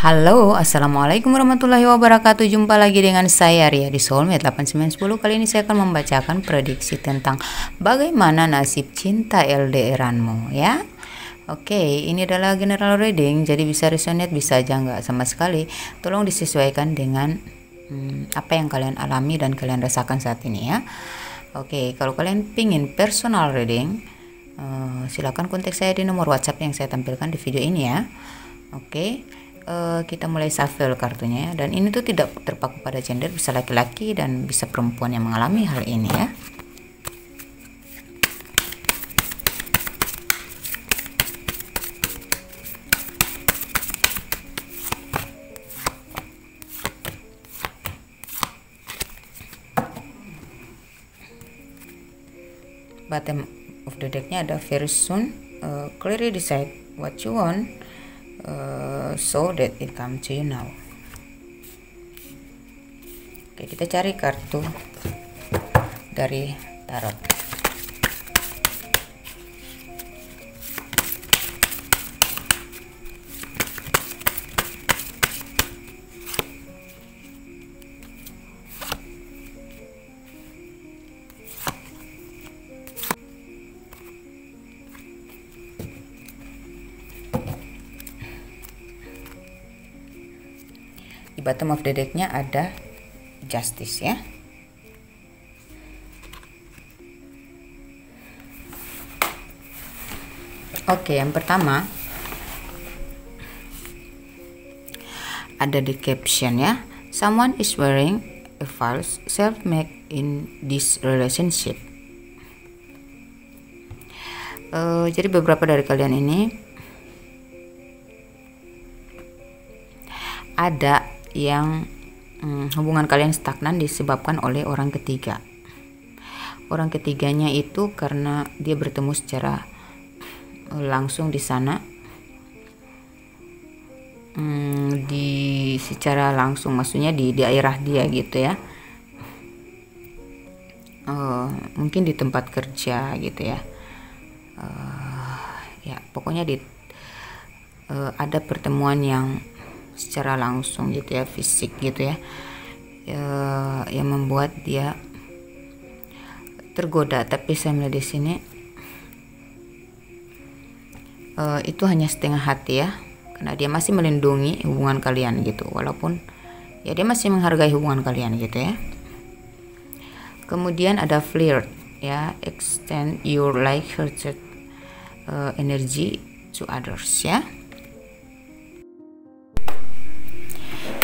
Halo, assalamualaikum warahmatullahi wabarakatuh. Jumpa lagi dengan saya Ria di Soulmate 8910. Kali ini saya akan membacakan prediksi tentang bagaimana nasib cinta LDRanmu ya. Oke, ini adalah general reading, jadi bisa resonate, bisa aja nggak sama sekali. Tolong disesuaikan dengan apa yang kalian alami dan kalian rasakan saat ini ya. Oke, kalau kalian pingin personal reading, silakan kontak saya di nomor WhatsApp yang saya tampilkan di video ini ya. Oke. Kita mulai shuffle kartunya ya. Dan ini tuh tidak terpaku pada gender, bisa laki-laki dan bisa perempuan yang mengalami hal ini ya. Bottom of the decknya ada very soon, clearly decide what you want, so that it come to you now. Oke, kita cari kartu dari tarot. Di bottom of the decknya ada justice ya. Oke, yang pertama ada di caption ya. Someone is wearing a false self-made in this relationship. Jadi beberapa dari kalian ini ada yang hubungan kalian stagnan disebabkan oleh orang ketiga. Orang ketiganya itu karena dia bertemu secara langsung di sana, secara langsung maksudnya di daerah dia gitu ya. Mungkin di tempat kerja gitu ya. Ya pokoknya ada pertemuan yang secara langsung gitu ya, fisik gitu ya, yang membuat dia tergoda. Tapi saya melihat di sini itu hanya setengah hati ya, karena dia masih melindungi hubungan kalian gitu, walaupun ya dia masih menghargai hubungan kalian gitu ya. Kemudian ada flirt ya, extend your like-hearted energy to others ya.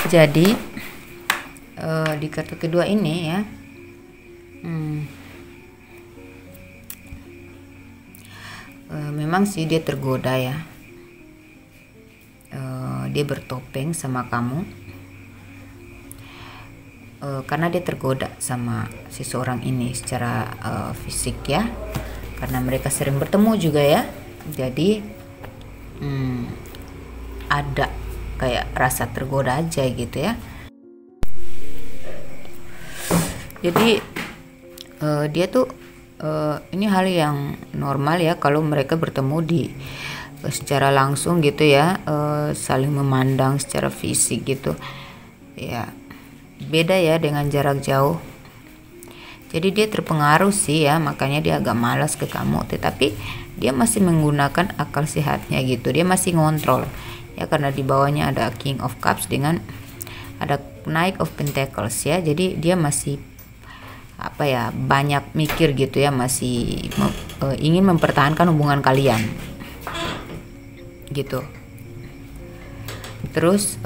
Jadi di kartu kedua ini ya, memang sih dia tergoda ya, dia bertopeng sama kamu, karena dia tergoda sama seseorang ini secara fisik ya, karena mereka sering bertemu juga ya. Jadi ada kayak rasa tergoda aja gitu ya. Jadi dia tuh ini hal yang normal ya kalau mereka bertemu di secara langsung gitu ya, saling memandang secara fisik gitu ya, beda ya dengan jarak jauh. Jadi dia terpengaruh sih ya, makanya dia agak malas ke kamu, tetapi dia masih menggunakan akal sehatnya gitu, dia masih ngontrol ya, karena di bawahnya ada King of Cups dengan ada Knight of Pentacles ya. Jadi dia masih apa ya, banyak mikir gitu ya, masih ingin mempertahankan hubungan kalian gitu. Terus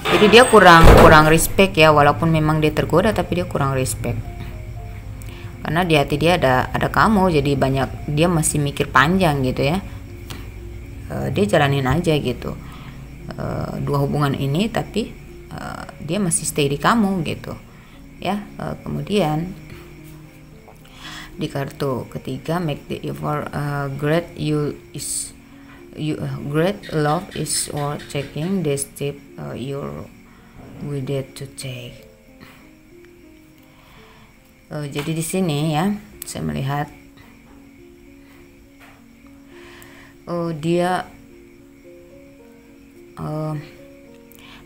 jadi dia kurang respect ya, walaupun memang dia tergoda tapi dia kurang respect karena di hati dia ada kamu. Jadi banyak, dia masih mikir panjang gitu ya. Dia jalanin aja gitu dua hubungan ini, tapi dia masih stay di kamu gitu ya. Kemudian di kartu ketiga, make the effort, great great love is worth taking the step you're ready to take. Jadi di sini ya saya melihat dia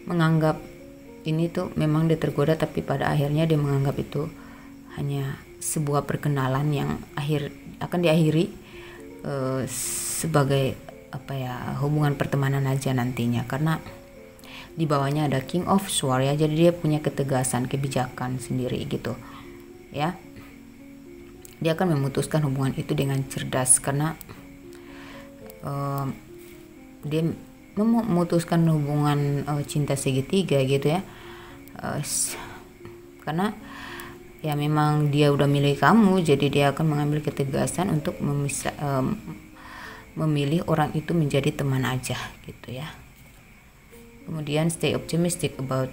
menganggap ini tuh memang dia tergoda, tapi pada akhirnya dia menganggap itu hanya sebuah perkenalan yang akan diakhiri sebagai hubungan pertemanan aja nantinya, karena di bawahnya ada King of Swords ya, jadi dia punya ketegasan, kebijakan sendiri gitu ya. Dia akan memutuskan hubungan itu dengan cerdas, karena dia memutuskan hubungan cinta segitiga gitu ya, karena ya memang dia udah milih kamu, jadi dia akan mengambil ketegasan untuk memilih orang itu menjadi teman aja gitu ya. Kemudian stay optimistic about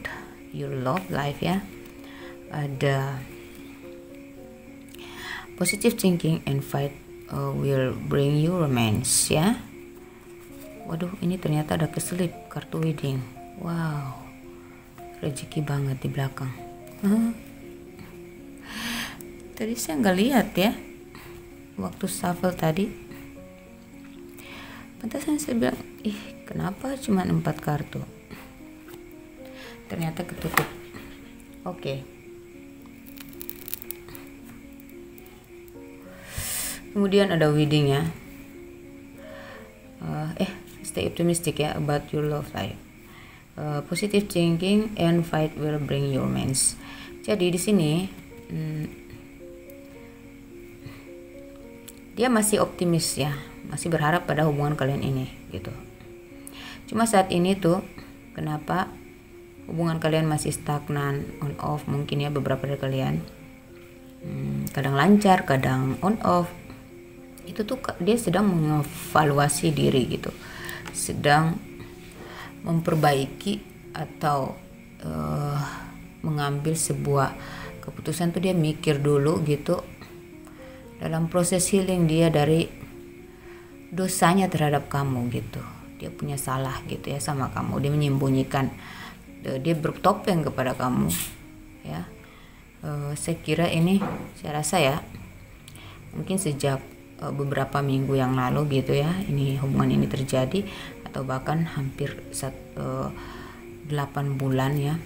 your love life ya, ada positive thinking and fight will bring you romance ya. Waduh, ini ternyata ada keselip kartu wedding. Wow, rezeki banget di belakang. Tadi saya nggak lihat ya waktu shuffle tadi. Pantasan saya bilang, kenapa cuma 4 kartu? Ternyata ketutup. Oke. Kemudian ada wedding ya. Stay optimistic ya about your love life. Positive thinking and fight will bring you romance. Jadi di sini dia masih optimis ya, masih berharap pada hubungan kalian ini gitu. Cuma saat ini tuh kenapa hubungan kalian masih stagnan, on off mungkin ya, beberapa dari kalian kadang lancar, kadang on off. Itu tuh dia sedang mengevaluasi diri gitu, sedang memperbaiki atau mengambil sebuah keputusan tuh. Dia mikir dulu gitu dalam proses healing dia dari dosanya terhadap kamu gitu. Dia punya salah gitu ya sama kamu, dia menyembunyikan, dia bertopeng kepada kamu ya. Saya kira ini, saya rasa ya, mungkin sejak beberapa minggu yang lalu gitu ya, ini hubungan ini terjadi, atau bahkan hampir 8 bulan ya.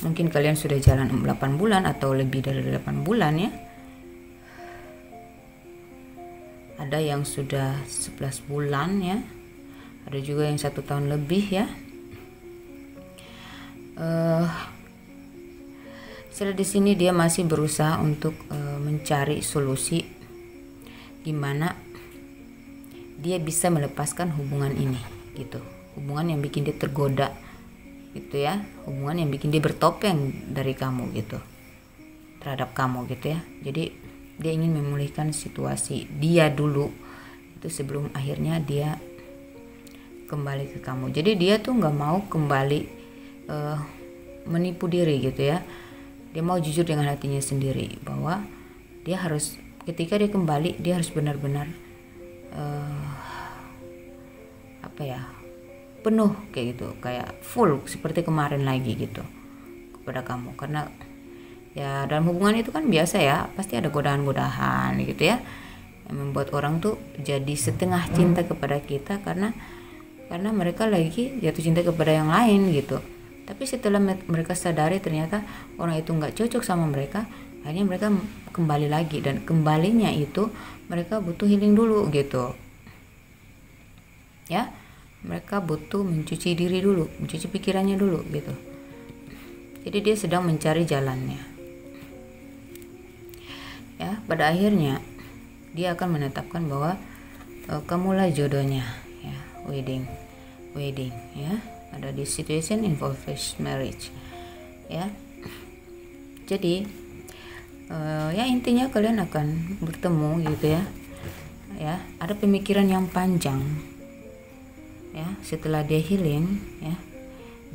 Mungkin kalian sudah jalan 8 bulan atau lebih dari 8 bulan ya. Ada yang sudah 11 bulan ya, ada juga yang 1 tahun lebih ya. Setelah di sini dia masih berusaha untuk mencari solusi gimana dia bisa melepaskan hubungan ini gitu, hubungan yang bikin dia tergoda gitu ya, hubungan yang bikin dia bertopeng dari kamu gitu, terhadap kamu gitu ya. Jadi dia ingin memulihkan situasi dia dulu itu sebelum akhirnya dia kembali ke kamu. Jadi dia tuh nggak mau kembali menipu diri gitu ya. Dia mau jujur dengan hatinya sendiri bahwa dia harus, ketika dia kembali, dia harus benar-benar penuh kayak gitu, kayak full seperti kemarin lagi gitu kepada kamu. Karena ya dalam hubungan itu kan biasa ya, pasti ada godaan-godaan gitu ya, yang membuat orang tuh jadi setengah cinta kepada kita karena mereka lagi jatuh cinta kepada yang lain gitu. Tapi setelah mereka sadari ternyata orang itu nggak cocok sama mereka, akhirnya mereka kembali lagi, dan kembalinya itu mereka butuh healing dulu gitu ya. Mereka butuh mencuci diri dulu, mencuci pikirannya dulu gitu. Jadi dia sedang mencari jalannya ya. Pada akhirnya dia akan menetapkan bahwa kamulah jodohnya ya. Wedding ya. Ada di situation involves marriage ya. Jadi ya intinya kalian akan bertemu gitu ya. Ada pemikiran yang panjang ya. Setelah dia healing ya,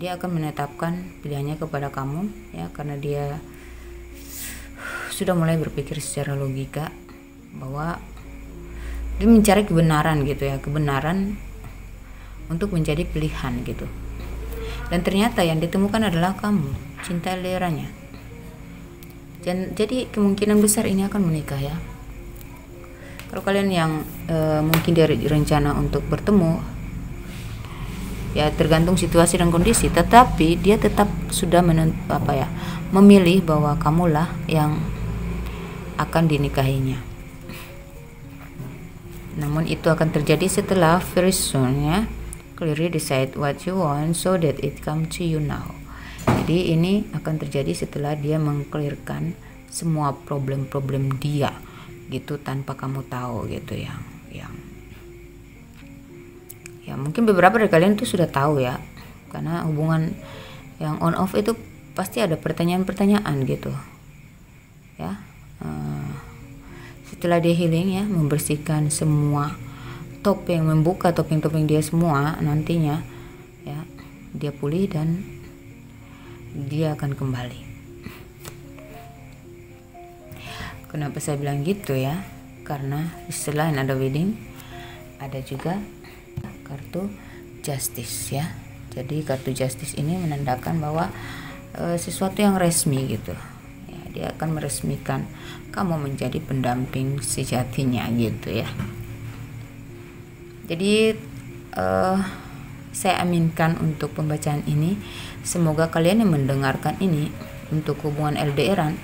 dia akan menetapkan pilihannya kepada kamu ya, karena dia sudah mulai berpikir secara logika bahwa dia mencari kebenaran gitu ya, kebenaran untuk menjadi pilihan gitu. Dan ternyata yang ditemukan adalah kamu, cinta eleranya. Jadi kemungkinan besar ini akan menikah ya. Kalau kalian yang mungkin dia rencana untuk bertemu, ya tergantung situasi dan kondisi, tetapi dia tetap sudah memilih bahwa kamulah yang akan dinikahinya. Namun itu akan terjadi setelah very soon ya. Clearly decide what you want so that it come to you now. Jadi ini akan terjadi setelah dia mengclearkan semua problem-problem dia gitu tanpa kamu tahu gitu ya mungkin beberapa dari kalian tuh sudah tahu ya, karena hubungan yang on off itu pasti ada pertanyaan-pertanyaan gitu ya. Setelah dia healing ya, membersihkan semua membuka topeng-topeng dia semua, nantinya ya dia pulih dan dia akan kembali. Kenapa saya bilang gitu ya? Karena selain ada wedding, ada juga kartu justice ya. Jadi kartu justice ini menandakan bahwa sesuatu yang resmi gitu. Ya, dia akan meresmikan kamu menjadi pendamping sejatinya gitu ya. Jadi saya aminkan untuk pembacaan ini. Semoga kalian yang mendengarkan ini untuk hubungan LDRan,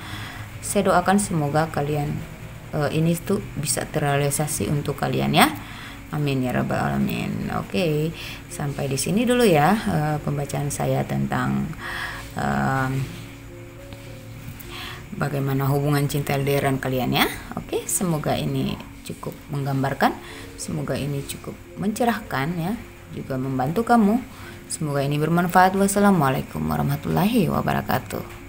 saya doakan semoga kalian ini tuh bisa terrealisasi untuk kalian ya. Amin ya rabbal alamin. Oke, sampai di sini dulu ya pembacaan saya tentang bagaimana hubungan cinta LDRan kalian ya. Oke, semoga ini cukup menggambarkan, semoga ini cukup mencerahkan ya, juga membantu kamu. Semoga ini bermanfaat. Wassalamualaikum warahmatullahi wabarakatuh.